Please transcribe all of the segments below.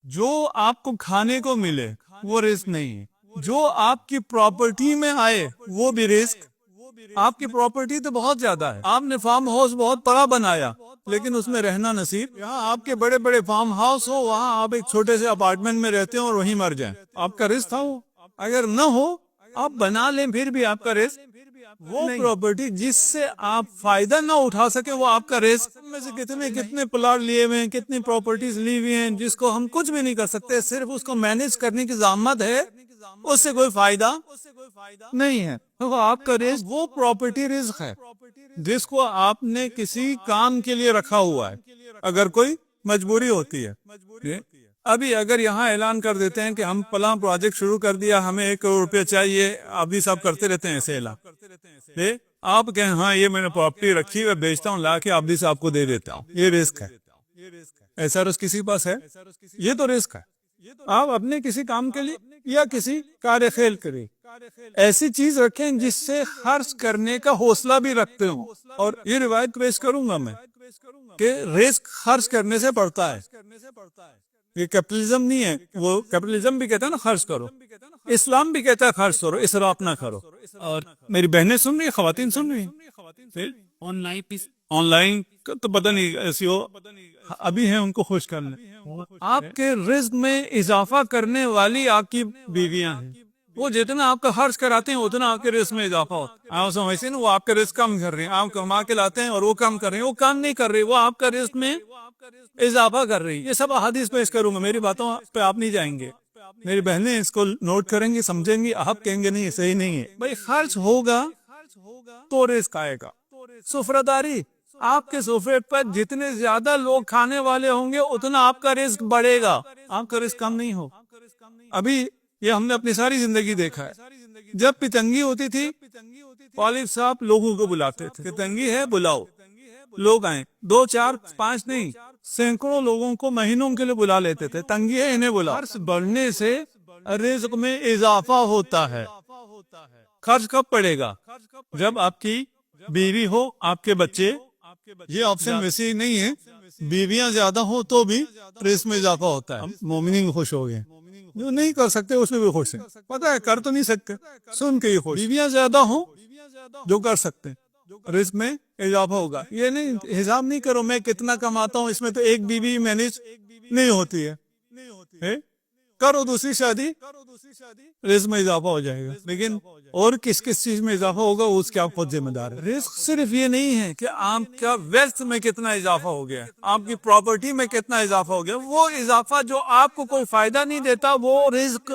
جو آپ کو کھانے کو ملے وہ رزق نہیں ہے، جو آپ کی پراپرٹی میں آئے وہ بھی رزق۔ آپ کی پراپرٹی تو بہت زیادہ ہے، آپ نے فارم ہاؤس بہت بڑا بنایا لیکن اس میں رہنا نصیب، یہاں آپ کے بڑے بڑے فارم ہاؤس ہو، وہاں آپ ایک چھوٹے سے اپارٹمنٹ میں رہتے ہو اور وہیں مر جائیں، آپ کا رزق تھا وہ؟ اگر نہ ہو آپ بنا لیں پھر بھی آپ کا رزق وہ پراپرٹی جس سے آپ فائدہ نہ اٹھا سکے وہ آپ کا رزق۔ میں سے کتنے پلاٹ لیے ہوئے ہیں، کتنی پراپرٹیز لی ہوئی ہیں جس کو ہم کچھ بھی نہیں کر سکتے، صرف اس کو مینج کرنے کی زحمت ہے، اس سے کوئی فائدہ نہیں ہے۔ تو آپ کا رزق وہ پراپرٹی رزق ہے جس کو آپ نے کسی کام کے لیے رکھا ہوا ہے، اگر کوئی مجبوری ہوتی ہے۔ ابھی اگر یہاں اعلان کر دیتے ہیں کہ ہم فلاں پروجیکٹ شروع کر دیا، ہمیں 1 کروڑ روپے چاہیے، ابھی سب کرتے رہتے ہیں ایسے اعلان، آپ کہیں ہاں یہ میں نے پراپرٹی رکھی ہے بیچتا ہوں، لا کے ابھی صاحب کو دے دیتا ہوں، یہ رزق ہے۔ ایسا رزق کسی پاس ہے؟ یہ تو رزق ہے۔ آپ اپنے کسی کام کے لیے یا کسی کار خیل کے لیے ایسی چیز رکھیں جس سے خرچ کرنے کا حوصلہ بھی رکھتے ہوں۔ اور یہ روایت پیش کروں گا میں کہ رزق خرچ کرنے سے بڑھتا ہے، یہ کیپٹلزم نہیں ہے، وہ کیپٹلزم بھی کہتا ہے نا خرچ کرو، اسلام بھی کہتا ہے خرچ کرو، اسراف نہ کرو۔ اور میری بہنیں سن رہی ہیں، خواتین سن رہی ہیں، آن لائن تو پتہ نہیں ایسی ہو، ابھی ہیں ان کو خوش کرنا۔ آپ کے رزق میں اضافہ کرنے والی آپ کی بیویاں ہیں، وہ جتنا آپ کا خرچ کراتے ہیں اتنا آپ کے رزق میں اضافہ ہوتا ہے۔ آپ سمجھتے ہیں نا، وہ آپ کا رزق کم کر رہے ہیں، آپ کما کے لاتے ہیں اور وہ کم کر رہے ہیں، وہ کام نہیں کر رہے، وہ آپ کا رزق میں اضافہ کر رہی۔ یہ سب احادیث پیش کروں گا، میری باتوں پہ آپ نہیں جائیں گے، میری بہنیں اس کو نوٹ کریں گی، سمجھیں گی، آپ کہیں گے نہیں صحیح نہیں ہے۔ بھائی خرچ ہوگا تو رزق آئے گا۔ سفرہ داری، آپ کے سفرے پر جتنے زیادہ لوگ کھانے والے ہوں گے اتنا آپ کا رزق بڑھے گا، آپ کا رزق کم نہیں ہو۔ ابھی یہ ہم نے اپنی ساری زندگی دیکھا ہے، جب بھی تنگی ہوتی تھی والد صاحب لوگوں کو بلاتے تھے کہ تنگی ہے بلاؤ، لوگ آئیں، 2 4 5 نہیں، سینکڑوں لوگوں کو مہینوں کے لیے بلا لیتے تھے، تنگی ہے انہیں بلاؤ۔ خرچ بڑھنے سے رزق میں اضافہ ہوتا ہے۔ خرچ کب پڑے گا؟ جب آپ کی بیوی ہو، آپ کے بچے، یہ آپشن ویسے نہیں ہے، بیویاں زیادہ ہو تو بھی رزق میں اضافہ ہوتا ہے۔ مومنین خوش ہو گئے، جو نہیں کر سکتے اس میں بھی خوش ہیں، پتہ ہے کر تو نہیں سکتے، سن کے ہی خوش۔ بیویاں زیادہ ہوں جو کر سکتے ہیں، رزق میں اضافہ ہوگا۔ یہ نہیں حساب نہیں کرو میں کتنا کماتا ہوں، اس میں تو ایک بیوی مینج نہیں ہوتی ہے، کرو دوسری شادی، رزق میں اضافہ ہو جائے گا۔ لیکن اور کس کس چیز میں اضافہ ہوگا اس کے آپ خود ذمہ دار ہے۔ رزق صرف یہ نہیں ہے کہ آپ کا ویلتھ میں کتنا اضافہ ہو گیا، آپ کی پراپرٹی میں کتنا اضافہ ہو گیا، وہ اضافہ جو آپ کو کوئی فائدہ نہیں دیتا وہ رزق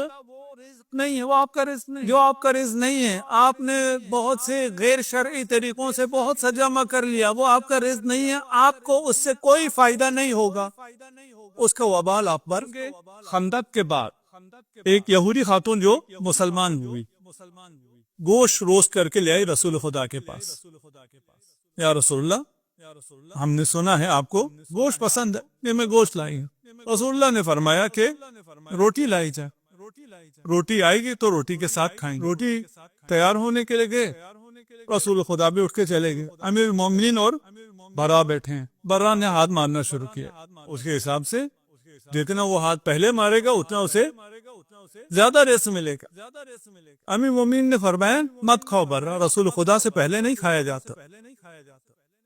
نہیں ہے، وہ آپ کا رزق نہیں۔ جو آپ کا رزق نہیں ہے، آپ نے بہت سے غیر شرعی طریقوں سے بہت سا جمع کر لیا، وہ آپ کا رزق نہیں ہے، آپ کو اس سے کوئی فائدہ نہیں ہوگا، اس کا وبال آپ پر۔ خندق کے بعد ایک یہودی خاتون جو مسلمان ہوئی، گوشت روسٹ کر کے لے آئی رسول خدا کے پاس، یا رسول اللہ ہم نے سنا ہے آپ کو گوشت پسند ہے، یہ میں گوشت لائی ہوں۔ رسول اللہ نے فرمایا کہ روٹی لائی جائے، روٹی آئے گی تو روٹی کے ساتھ کھائیں گے۔ روٹی تیار ہونے کے لیے گئے، رسول خدا بھی اٹھ کے چلے گئے، امیر المومنین اور برا بیٹھے ہیں، برا نے ہاتھ مارنا شروع کیا، اس کے حساب سے جتنا وہ ہاتھ پہلے مارے گا اتنا اسے زیادہ رزق ملے گا۔ امیر المومنین نے فرمایا مت کھاؤ برا، رسول خدا سے پہلے نہیں کھایا جاتا۔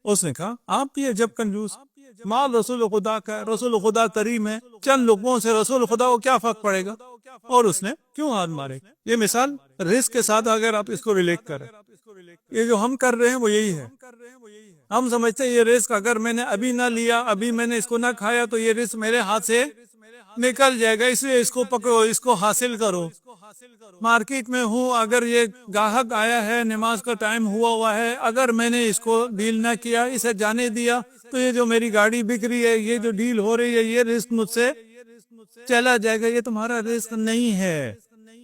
اس نے کہا آپ یہ جب کنجوس، مال رسول خدا کا ہے، رسول خدا کریم ہے، چند لوگوں سے رسول خدا کو کیا فرق پڑے گا، اور اس نے کیوں ہاتھ مارے؟ یہ مثال رزق کے ساتھ اگر آپ اس کو ریلیٹ کریں، یہ جو ہم کر رہے ہیں وہ یہی ہے۔ ہم سمجھتے ہیں یہ رزق اگر میں نے ابھی نہ لیا، ابھی میں نے اس کو نہ کھایا تو یہ رزق میرے ہاتھ سے نکل جائے گا، اس لیے اس کو پکڑو، اس کو حاصل کرو۔ مارکیٹ میں ہوں، اگر یہ گاہک آیا ہے، نماز کا ٹائم ہوا ہے، اگر میں نے اس کو ڈیل نہ کیا، اسے جانے دیا، تو یہ جو میری گاڑی بک رہی ہے، یہ جو ڈیل ہو رہی ہے، یہ رزق مجھ سے چلا جائے گا۔ یہ تمہارا رزق نہیں ہے،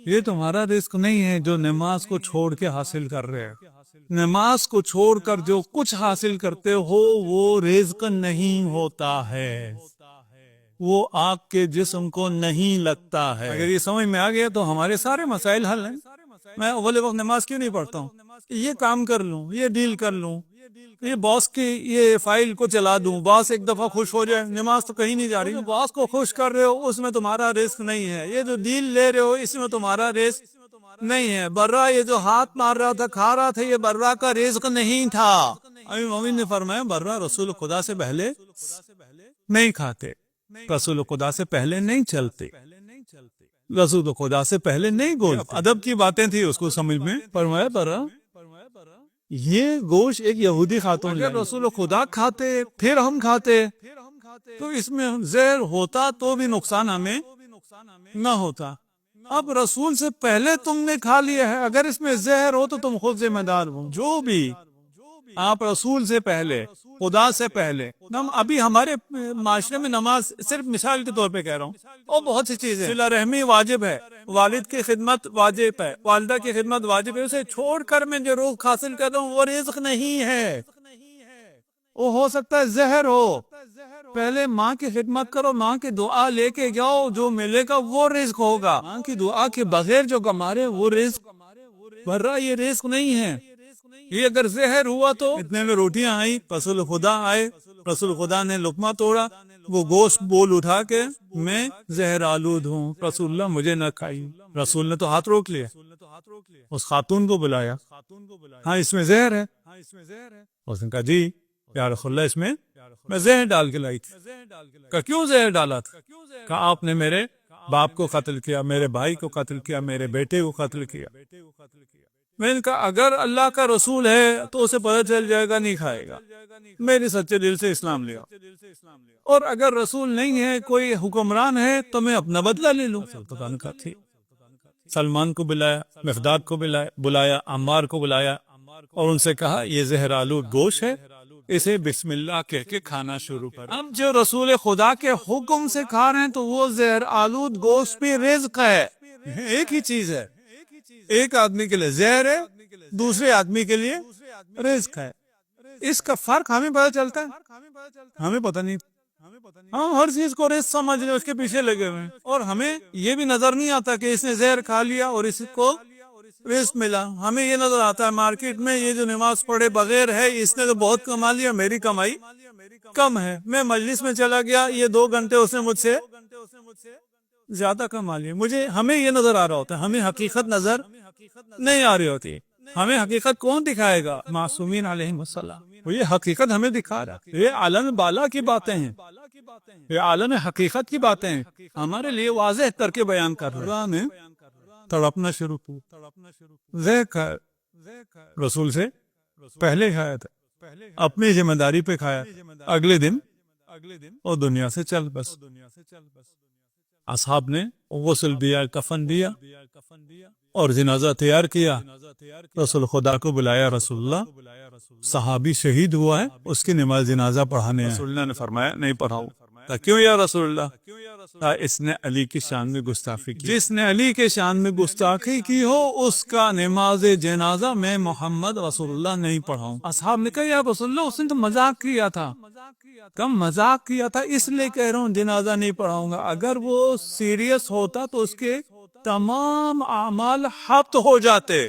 یہ تمہارا رزق نہیں ہے جو نماز کو چھوڑ کے حاصل کر رہے ہیں۔ نماز کو چھوڑ کر جو کچھ حاصل کرتے ہو وہ رزق نہیں ہوتا ہے، وہ آپ کے جسم کو نہیں لگتا ہے۔ اگر یہ سمجھ میں آ گیا تو ہمارے سارے مسائل حل ہیں۔ میں اول وقت نماز کیوں نہیں پڑھتا ہوں، یہ کام کر لوں، یہ ڈیل کر لوں، یہ باس کی یہ فائل کو چلا دوں، باس ایک دفعہ خوش ہو جائے، نماز تو کہیں نہیں جا رہی، باس کو خوش کر رہے ہو اس میں تمہارا رزق نہیں ہے، یہ جو ڈیل لے رہے ہو اس میں تمہارا رزق نہیں ہے، برا یہ جو ہاتھ مار رہا تھا کھا رہا تھا یہ برا کا رزق نہیں تھا۔ امیر مومن نے فرمایا برا رسول خدا سے پہلے نہیں کھاتے، رسول خدا سے پہلے نہیں چلتے، رسول خدا سے پہلے نہیں بولتے۔ ادب کی باتیں تھی اس کو سمجھ میں، فرمایا برا یہ گوشت ایک یہودی خاتون اگر رسول خدا کھاتے پھر ہم کھاتے تو اس میں زہر ہوتا تو بھی نقصان ہمیں نہ ہوتا، اب رسول سے پہلے تم نے کھا لیا ہے، اگر اس میں زہر ہو تو تم خود ذمہ دار ہو۔ جو بھی آپ رسول سے پہلے خدا سے پہلے، ہم ابھی ہمارے معاشرے میں نماز صرف مثال کے طور پہ کہہ رہا ہوں، اور بہت سی چیزیں، صلہ رحمی واجب ہے، والد کی خدمت واجب ہے، والدہ کی خدمت واجب ہے، اسے چھوڑ کر میں جو رزق حاصل کر رہا ہوں وہ رزق نہیں ہے، وہ ہو سکتا ہے زہر ہو۔ پہلے ماں کی خدمت کرو، ماں کی دعا لے کے جاؤ، جو ملے گا وہ رزق ہوگا، ماں کی دعا کے بغیر جو کمارے وہ رزق، ورنہ یہ رزق نہیں ہے۔ یہ اگر زہر ہوا تو اتنے میں روٹیاں آئی، رسول خدا آئے، رسول خدا نے لقمہ توڑا، وہ گوشت بول اٹھا کے میں زہر آلود ہوں، رسول اللہ مجھے نہ کھائی، رسول نے تو ہاتھ روک لیا، اس خاتون کو بلایا، ہاں اس میں زہر ہے، اس نے کہا جی یا رسول اللہ اس میں زہر ڈال کے لائی تھی، کہا کیوں زہر ڈالا تھا؟ کہا آپ نے میرے باپ کو قتل کیا، میرے بھائی کو قتل کیا، میرے بیٹے کو قتل کیا۔ میں نے کہا اگر اللہ کا رسول ہے تو اسے پتہ چل جائے گا، نہیں کھائے گا، میری سچے دل سے اسلام لیا، اور اگر رسول نہیں ہے کوئی حکمران ہے تو میں اپنا بدلہ لے لوں۔ سلمان کو بلایا، مقداد کو بلایا، عمار کو بلایا، اور ان سے کہا یہ زہر آلود گوشت ہے، اسے بسم اللہ کہہ کے کھانا شروع کر۔ اب جو رسول خدا کے حکم سے کھا رہے ہیں تو وہ زہر آلود گوشت بھی رزق ہے، ایک ہی چیز ہے، ایک آدمی کے لیے زہر ہے، دوسرے آدمی کے لیے رزق ہے، اس کا فرق ہمیں پتہ چلتا ہے؟ ہمیں پتہ نہیں، ہم ہر چیز کو رزق سمجھ رہے، اس کے پیچھے لگے ہوئے ہیں، اور ہمیں یہ بھی نظر نہیں آتا کہ اس نے زہر کھا لیا اور اس کو رزق ملا۔ ہمیں یہ نظر آتا ہے مارکیٹ میں یہ جو نماز پڑھے بغیر ہے اس نے تو بہت کما لیا، میری کمائی کم ہے، میں مجلس میں چلا گیا یہ 2 گھنٹے اس نے مجھ سے زیادہ کما لیا، ہمیں یہ نظر آ رہا ہوتا ہے، ہمیں حقیقت نظر نہیں آ رہی ہوتی۔ ہمیں حقیقت کون دکھائے گا؟ معصومین علیہم السلام، وہ یہ حقیقت ہمیں دکھا رہا ہے، یہ عالم بالا کی باتیں ہیں، یہ عالم حقیقت کی باتیں ہیں، ہمارے لیے واضح کر کے بیان کر رہا ہے۔ تڑپنا شروع کیا، رسول سے پہلے کھایا تھا، اپنی ذمہ داری پہ کھایا، اگلے دن اور دنیا سے چل بس۔ اصحاب نے غسل دیا، کفن دیا اور جنازہ تیار کیا، رسول خدا کو بلایا، رسول اللہ صحابی شہید ہوا ہے، اس کی نماز جنازہ پڑھانے، رسول اللہ نے فرمایا نہیں پڑھاؤ۔ کیوں یا رسول اللہ؟ اس نے علی کی شان میں گستاخی کی، جس نے علی کے شان میں گستاخی کی ہو اس کا نماز جنازہ میں محمد رسول اللہ نہیں پڑھاؤں۔ اصحاب نے کہا یا رسول اللہ اس نے تو مذاق کیا تھا، کم مذاق کیا تھا اس لیے کہہ رہا ہوں جنازہ نہیں پڑھاؤں گا، اگر وہ سیریس ہوتا تو اس کے تمام اعمال حبط ہو جاتے۔